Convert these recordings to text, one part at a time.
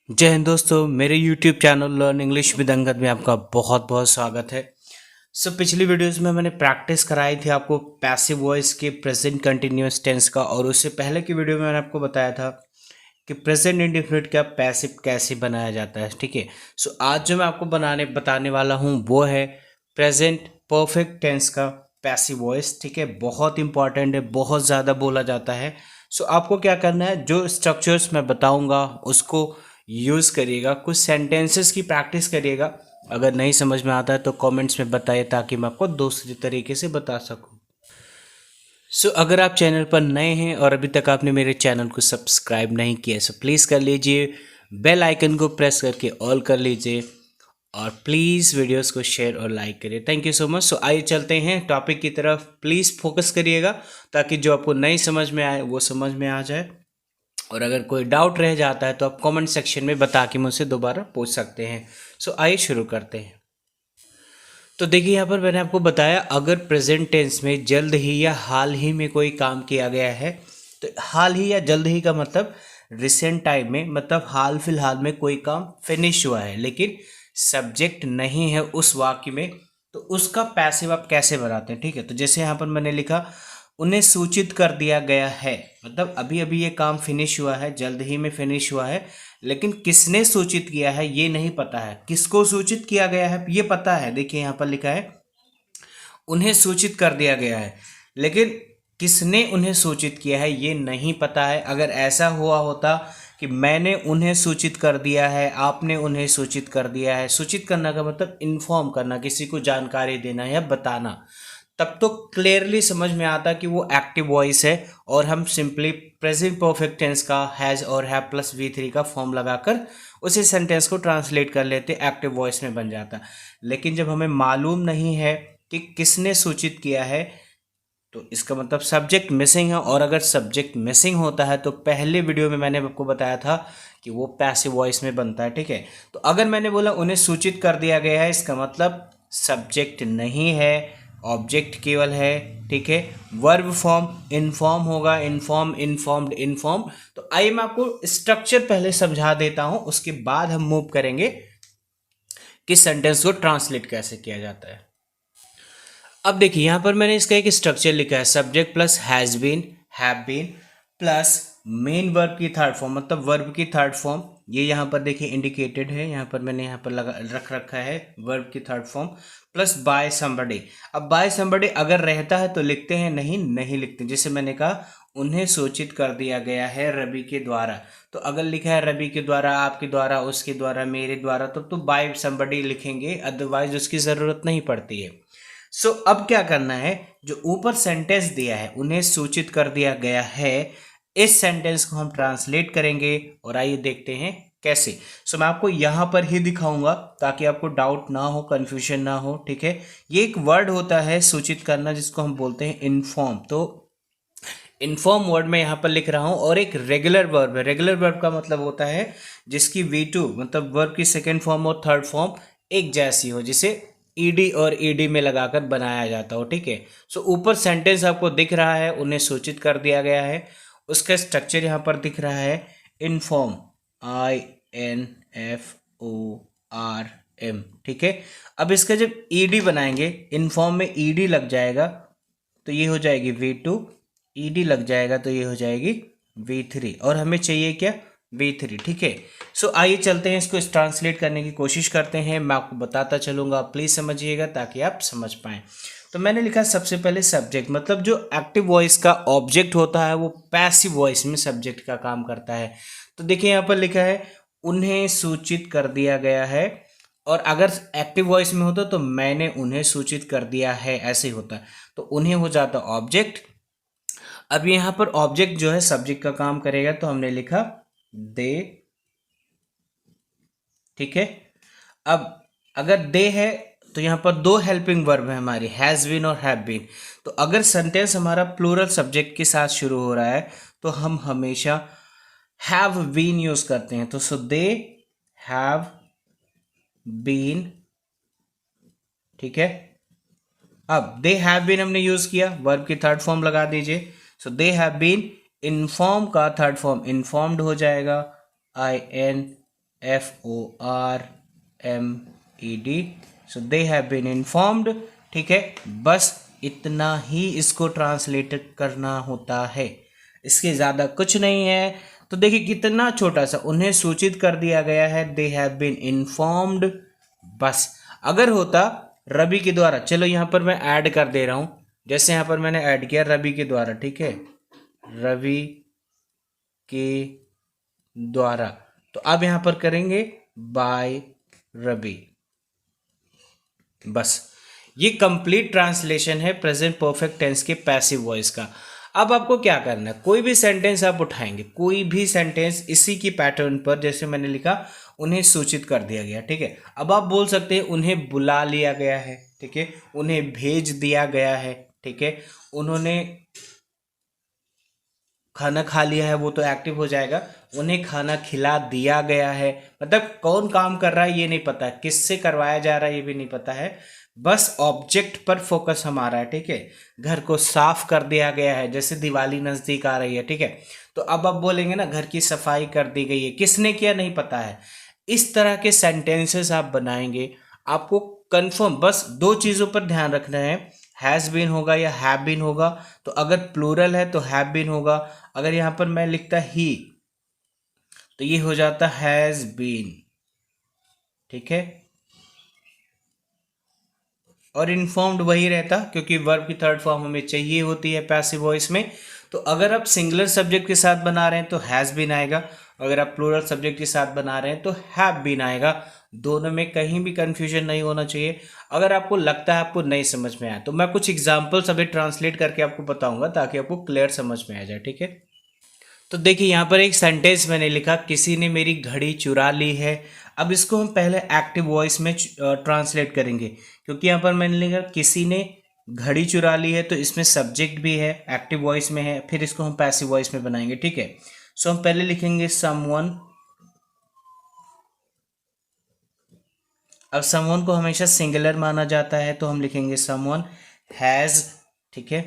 जय हिंद दोस्तों, मेरे YouTube channel learn English with Angad में आपका बहुत बहुत स्वागत है। पिछली वीडियोस में मैंने प्रैक्टिस कराई थी आपको पैसिव वॉइस के प्रेजेंट कंटिन्यूअस टेंस का, और उससे पहले की वीडियो में मैंने आपको बताया था कि प्रेजेंट इंडेफिनिट का पैसिव कैसे बनाया जाता है। ठीक है, आज जो मैं आपको बताने वाला हूँ वो है प्रेजेंट परफेक्ट टेंस का पैसिव वॉइस। ठीक है, बहुत इंपॉर्टेंट है, बहुत ज़्यादा बोला जाता है। आपको क्या करना है, जो स्ट्रक्चर्स मैं बताऊंगा उसको यूज़ करिएगा, कुछ सेंटेंसेस की प्रैक्टिस करिएगा। अगर नहीं समझ में आता है तो कमेंट्स में बताइए ताकि मैं आपको दूसरी तरीके से बता सकूं। अगर आप चैनल पर नए हैं और अभी तक आपने मेरे चैनल को सब्सक्राइब नहीं किया प्लीज़ कर लीजिए, बेल आइकन को प्रेस करके ऑल कर लीजिए और प्लीज़ वीडियोस को शेयर और लाइक करिए। Thank you so much. आइए चलते हैं टॉपिक की तरफ। प्लीज़ फोकस करिएगा ताकि जो आपको नहीं समझ में आए वो समझ में आ जाए, और अगर कोई डाउट रह जाता है तो आप कमेंट सेक्शन में बता के मुझसे दोबारा पूछ सकते हैं। आइए शुरू करते हैं। देखिए, यहाँ पर मैंने आपको बताया, अगर प्रेजेंट टेंस में जल्द ही या हाल ही में कोई काम किया गया है, तो हाल ही या जल्द ही का मतलब रिसेंट टाइम में, मतलब हाल फिलहाल में कोई काम फिनिश हुआ है लेकिन सब्जेक्ट नहीं है उस वाक्य में, तो उसका पैसिव आप कैसे बनाते हैं। ठीक है, तो जैसे यहाँ पर मैंने लिखा, उन्हें सूचित कर दिया गया है, मतलब अभी अभी ये काम फिनिश हुआ है, जल्द ही में फिनिश हुआ है, लेकिन किसने सूचित किया है ये नहीं पता है। किसको सूचित किया गया है ये पता है, देखिए यहाँ पर लिखा है उन्हें सूचित कर दिया गया है, लेकिन किसने उन्हें सूचित किया है ये नहीं पता है। अगर ऐसा हुआ होता कि मैंने उन्हें सूचित कर दिया है, आपने उन्हें सूचित कर दिया है, सूचित करना का मतलब इन्फॉर्म करना, किसी को जानकारी देना या बताना, तब तो क्लियरली समझ में आता कि वो एक्टिव वॉइस है, और हम सिंपली प्रेजेंट परफेक्ट टेंस का हैज़ और हैव प्लस V3 का फॉर्म लगाकर उसी सेंटेंस को ट्रांसलेट कर लेते, एक्टिव वॉइस में बन जाता। लेकिन जब हमें मालूम नहीं है कि किसने सूचित किया है, तो इसका मतलब सब्जेक्ट मिसिंग है, और अगर सब्जेक्ट मिसिंग होता है तो पहले वीडियो में मैंने आपको बताया था कि वो पैसिव वॉइस में बनता है। ठीक है, तो अगर मैंने बोला उन्हें सूचित कर दिया गया है, इसका मतलब सब्जेक्ट नहीं है, ऑब्जेक्ट केवल है। ठीक है, वर्ब फॉर्म इन्फॉर्म होगा, इन्फॉर्म, इन्फॉर्म्ड, इन्फॉर्म। तो आइए मैं आपको स्ट्रक्चर पहले समझा देता हूं, उसके बाद हम मूव करेंगे कि सेंटेंस को ट्रांसलेट कैसे किया जाता है। अब देखिए, यहां पर मैंने इसका एक स्ट्रक्चर लिखा है, subject plus has been, have been plus main verb की थर्ड फॉर्म, मतलब वर्ब की थर्ड फॉर्म। ये यहाँ पर देखिए इंडिकेटेड है, यहाँ पर मैंने यहाँ पर लगा रख रखा है वर्ब की third form, plus by somebody. अब बाय समबडी अगर रहता है तो लिखते हैं, नहीं नहीं लिखते। जैसे मैंने कहा उन्हें सूचित कर दिया गया है रवि के द्वारा, तो अगर लिखा है रवि के द्वारा, आपके द्वारा, उसके द्वारा, मेरे द्वारा, तब तो बाय समबडी लिखेंगे, अदरवाइज उसकी ज़रूरत नहीं पड़ती है। अब क्या करना है, जो ऊपर सेंटेंस दिया है उन्हें सूचित कर दिया गया है, इस सेंटेंस को हम ट्रांसलेट करेंगे, और आइए देखते हैं कैसे। मैं आपको यहां पर ही दिखाऊंगा ताकि आपको डाउट ना हो, कंफ्यूजन ना हो। ठीक है, ये एक वर्ड होता है सूचित करना, जिसको हम बोलते हैं इन्फॉर्म। तो इन्फॉर्म वर्ड में यहाँ पर लिख रहा हूँ, और एक रेगुलर वर्ब है। रेगुलर वर्ब का मतलब होता है जिसकी V2 मतलब वर्ब की सेकेंड फॉर्म और थर्ड फॉर्म एक जैसी हो, जिसे ईडी और ईडी में लगाकर बनाया जाता हो। ठीक है, ऊपर सेंटेंस आपको दिख रहा है, उन्हें सूचित कर दिया गया है, उसका स्ट्रक्चर यहाँ पर दिख रहा है, इन्फॉर्म, INFORM। ठीक है, अब इसका जब ईडी बनाएंगे, इन्फॉर्म में ईडी लग जाएगा तो ये हो जाएगी V2, ईडी लग जाएगा तो ये हो जाएगी V3, और हमें चाहिए क्या, V3। ठीक है, आइए चलते हैं, इसको ट्रांसलेट करने की कोशिश करते हैं। मैं आपको बताता चलूंगा, प्लीज समझिएगा ताकि आप समझ पाएं। तो मैंने लिखा सबसे पहले सब्जेक्ट, मतलब जो एक्टिव वॉइस का ऑब्जेक्ट होता है वो पैसिव वॉइस में सब्जेक्ट का काम करता है। तो देखिए यहाँ पर लिखा है उन्हें सूचित कर दिया गया है, और अगर एक्टिव वॉइस में होता तो मैंने उन्हें सूचित कर दिया है, ऐसे होता, तो उन्हें हो जाता ऑब्जेक्ट। अब यहाँ पर ऑब्जेक्ट जो है सब्जेक्ट का काम करेगा, तो हमने लिखा दे। ठीक है, अब अगर दे है तो यहाँ पर दो हेल्पिंग वर्ब है हमारी, हैज बीन और हैव बीन। तो अगर सेंटेंस हमारा प्लूरल सब्जेक्ट के साथ शुरू हो रहा है तो हम हमेशा हैव बीन यूज करते हैं। तो दे हैव बीन। ठीक है, अब दे हैव बीन हमने यूज किया, वर्ब की थर्ड फॉर्म लगा दीजिए। दे हैव बीन, इन्फॉर्म का थर्ड फॉर्म इन्फॉर्म्ड हो जाएगा, INFORMED। FORMED, so they have been informed. ठीक है, बस इतना ही इसको ट्रांसलेट करना होता है, इसके ज़्यादा कुछ नहीं है। तो देखिए कितना छोटा सा, उन्हें सूचित कर दिया गया है, दे हैव बीन इन्फॉर्म्ड। बस अगर होता रवि के द्वारा, चलो यहाँ पर मैं ऐड कर दे रहा हूँ, जैसे यहाँ पर मैंने ऐड किया रवि के द्वारा, ठीक है, रवि के द्वारा, तो अब यहाँ पर करेंगे बाय रवि। बस ये कंप्लीट ट्रांसलेशन है प्रेजेंट परफेक्ट टेंस के पैसिव वॉइस का। अब आपको क्या करना है, कोई भी सेंटेंस आप उठाएंगे, कोई भी सेंटेंस इसी की पैटर्न पर, जैसे मैंने लिखा उन्हें सूचित कर दिया गया, ठीक है। अब आप बोल सकते हैं उन्हें बुला लिया गया है, ठीक है, उन्हें भेज दिया गया है, ठीक है, उन्होंने खाना खा लिया है, वो तो एक्टिव हो जाएगा, उन्हें खाना खिला दिया गया है, मतलब कौन काम कर रहा है ये नहीं पता, किससे करवाया जा रहा है ये भी नहीं पता है, बस ऑब्जेक्ट पर फोकस हमारा है, ठीक है। घर को साफ कर दिया गया है, जैसे दिवाली नज़दीक आ रही है, ठीक है, तो अब आप बोलेंगे ना घर की सफाई कर दी गई है, किसने किया नहीं पता है। इस तरह के सेंटेंसेस आप बनाएंगे, आपको कंफर्म बस दो चीज़ों पर ध्यान रखना है, हैज़ बीन होगा या हैव बीन होगा, तो अगर प्लूरल है तो हैव बीन होगा, अगर यहाँ पर मैं लिखता ही तो ये हो जाता हैज़ बीन, ठीक है, और इन्फॉर्म्ड वही रहता क्योंकि वर्ब की थर्ड फॉर्म हमें चाहिए होती है पैसिव वॉइस में। तो अगर आप सिंगुलर सब्जेक्ट के साथ बना रहे हैं तो हैज़ बीन आएगा, अगर आप प्लूरल सब्जेक्ट के साथ बना रहे हैं तो हैव बीन आएगा, दोनों में कहीं भी कंफ्यूजन नहीं होना चाहिए। अगर आपको लगता है आपको नहीं समझ में आया तो मैं कुछ एग्जाम्पल्स अभी ट्रांसलेट करके आपको बताऊंगा ताकि आपको क्लियर समझ में आ जाए, ठीक है। तो देखिए यहाँ पर एक सेंटेंस मैंने लिखा, किसी ने मेरी घड़ी चुरा ली है। अब इसको हम पहले एक्टिव वॉइस में ट्रांसलेट करेंगे, क्योंकि यहाँ पर मैंने लिखा किसी ने घड़ी चुरा ली है, तो इसमें सब्जेक्ट भी है, एक्टिव वॉइस में है, फिर इसको हम पैसिव वॉइस में बनाएंगे, ठीक है। सो हम पहले लिखेंगे समवन। अब समवन को हमेशा सिंगुलर माना जाता है तो हम लिखेंगे समवन हैज़, ठीक है।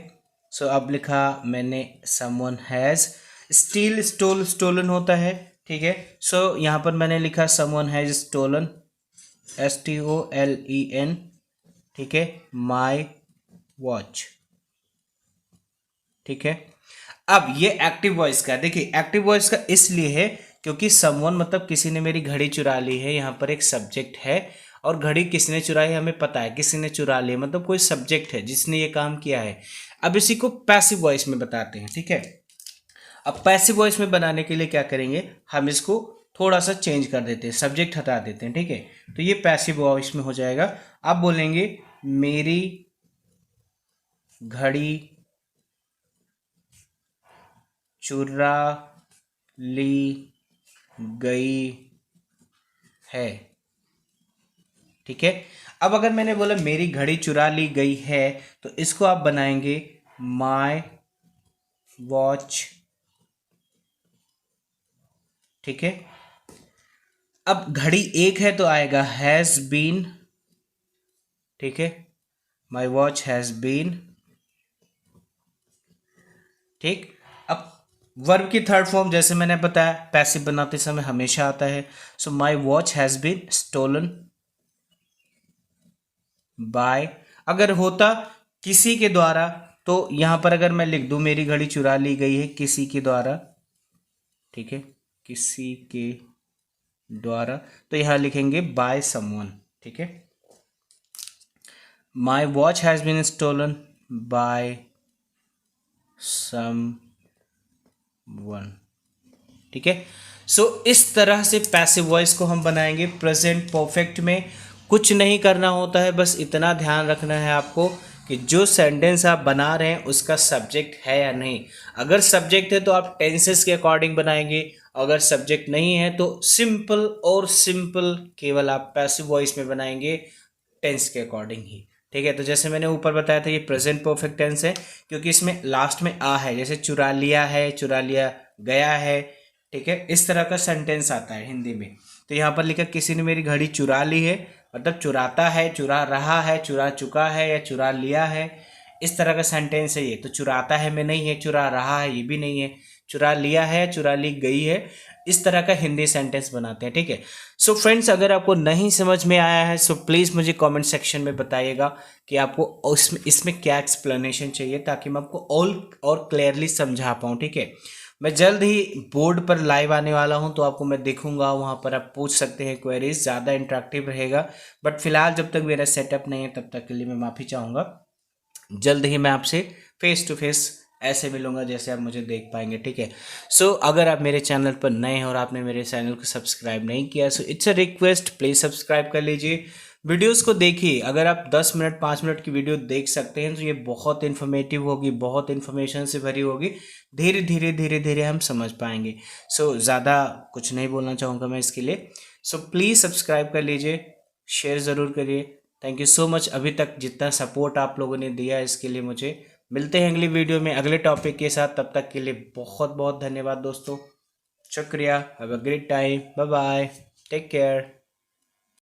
सो अब लिखा मैंने someone has. Steal stole stolen होता है, ठीक है। सो यहाँ पर मैंने लिखा समवन हैज़ स्टोलन, STOLEN, ठीक है, माई वॉच, ठीक है। अब ये एक्टिव वॉइस का, देखिए एक्टिव वॉइस का इसलिए है क्योंकि समवन मतलब किसी ने मेरी घड़ी चुरा ली है, यहाँ पर एक सब्जेक्ट है, और घड़ी किसने चुराई हमें पता है, किसी ने चुरा ली, मतलब कोई सब्जेक्ट है जिसने ये काम किया है। अब इसी को पैसिव वॉइस में बताते हैं, ठीक है। अब पैसिव वॉइस में बनाने के लिए क्या करेंगे, हम इसको थोड़ा सा चेंज कर देते हैं, सब्जेक्ट हटा देते हैं, ठीक है। तो ये पैसिव वॉइस में हो जाएगा। आप बोलेंगे मेरी घड़ी चुरा ली गई है, ठीक है। अब अगर मैंने बोला मेरी घड़ी चुरा ली गई है तो इसको आप बनाएंगे माई वॉच, ठीक है। अब घड़ी एक है तो आएगा हैज़ बीन, ठीक है, माई वॉच हैज़ बीन, ठीक। अब वर्ब की थर्ड फॉर्म जैसे मैंने बताया पैसिव बनाते समय हमेशा आता है, so my watch has been stolen by. अगर होता किसी के द्वारा तो यहां पर अगर मैं लिख दूं मेरी घड़ी चुरा ली गई है किसी के द्वारा, ठीक है, किसी के द्वारा, तो यहां लिखेंगे बाय समवन, ठीक है। My watch has been stolen by someone, ठीक है। सो इस तरह से पैसिव वॉइस को हम बनाएंगे प्रेजेंट परफेक्ट में। कुछ नहीं करना होता है, बस इतना ध्यान रखना है आपको कि जो सेंटेंस आप बना रहे हैं उसका सब्जेक्ट है या नहीं। अगर सब्जेक्ट है तो आप टेंसेस के अकॉर्डिंग बनाएंगे, अगर सब्जेक्ट नहीं है तो सिंपल और सिंपल केवल आप पैसिव वॉइस में बनाएंगे टेंस के अकॉर्डिंग ही, ठीक है। तो जैसे मैंने ऊपर बताया था ये प्रेजेंट परफेक्ट टेंस है क्योंकि इसमें लास्ट में आ है, जैसे चुरा लिया है, चुरा लिया गया है, ठीक है, इस तरह का सेंटेंस आता है हिंदी में। तो यहाँ पर लिखा किसी ने मेरी घड़ी चुरा ली है, मतलब चुराता है, चुरा रहा है, चुरा चुका है या चुरा लिया है, इस तरह का सेंटेंस है ये। तो चुराता है में नहीं है, चुरा रहा है ये भी नहीं है, चुरा लिया है, चुरा ली गई है, इस तरह का हिंदी सेंटेंस बनाते हैं। ठीक है। सो फ्रेंड्स, अगर आपको नहीं समझ में आया है सो प्लीज़ मुझे कमेंट सेक्शन में बताइएगा कि आपको इसमें क्या एक्सप्लेनेशन चाहिए, ताकि मैं आपको और क्लियरली समझा पाऊँ। ठीक है। मैं जल्द ही बोर्ड पर लाइव आने वाला हूं, तो आपको मैं दिखूंगा, वहां पर आप पूछ सकते हैं क्वेरीज, ज़्यादा इंटरेक्टिव रहेगा। बट फिलहाल जब तक मेरा सेटअप नहीं है तब तक के लिए मैं माफ़ी चाहूँगा। जल्द ही मैं आपसे फेस टू फेस ऐसे मिलूंगा जैसे आप मुझे देख पाएंगे। ठीक है। सो अगर आप मेरे चैनल पर नए हैं और आपने मेरे चैनल को सब्सक्राइब नहीं किया, so it's a request, please subscribe कर लीजिए। वीडियोस को देखिए, अगर आप 10 मिनट 5 मिनट की वीडियो देख सकते हैं तो ये बहुत इन्फॉर्मेटिव होगी, बहुत इन्फॉर्मेशन से भरी होगी। धीरे धीरे धीरे धीरे हम समझ पाएंगे। सो ज़्यादा कुछ नहीं बोलना चाहूँगा मैं इसके लिए। सो प्लीज़ सब्सक्राइब कर लीजिए, शेयर ज़रूर करिए। थैंक यू सो मच, अभी तक जितना सपोर्ट आप लोगों ने दिया इसके लिए मुझे। मिलते हैं अगली वीडियो में अगले टॉपिक के साथ, तब तक के लिए बहुत बहुत धन्यवाद दोस्तों। शुक्रिया। Have a great time. Bye bye. Take care.